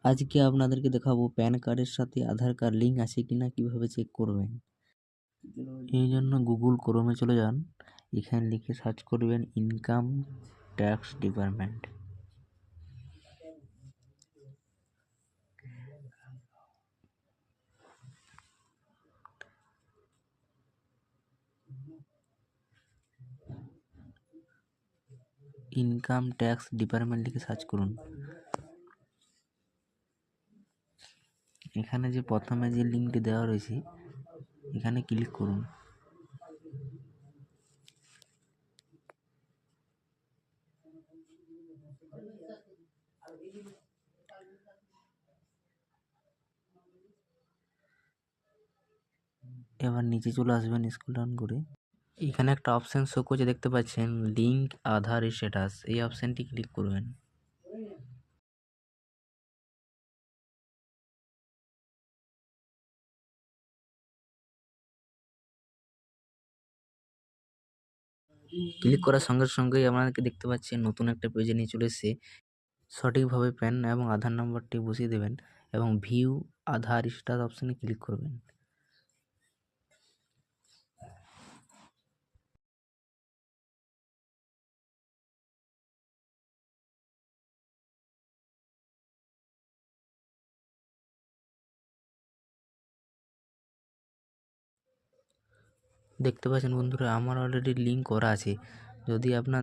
আজকে আপনাদেরকে দেখাবো প্যান কার্ডের সাথে আধার কার্ড লিঙ্ক আছে কিনা কিভাবে চেক করবেন। এই জন্য গুগল ক্রোমে চলে যান, এখানে লিখে সার্চ করবেন income tax department. Income tax department লিখে সার্চ করুন। এখানে যে প্রথমে যে লিঙ্কটি দেওয়া রয়েছে এখানে ক্লিক করুন। এবার নিচে চলে আসবেন স্ক্রল ডাউন করে। এখানে একটা অপশন শো করছে, দেখতে পাচ্ছেন লিঙ্ক আধার স্ট্যাটাস, এই অপশনটি ক্লিক করবেন। ক্লিক করার সঙ্গে সঙ্গেই আপনাদেরকে দেখতে পাচ্ছেন নতুন একটা পেজে নিয়ে চলে এসেছে। সঠিকভাবে প্যান এবং আধার নম্বরটি বসিয়ে দেবেন এবং ভিউ আধার স্ট্যাটাস অপশনে ক্লিক করবেন। দেখতে পাচ্ছেন বন্ধুরা, আমার অলরেডি লিঙ্ক করা আছে। যদি আপনার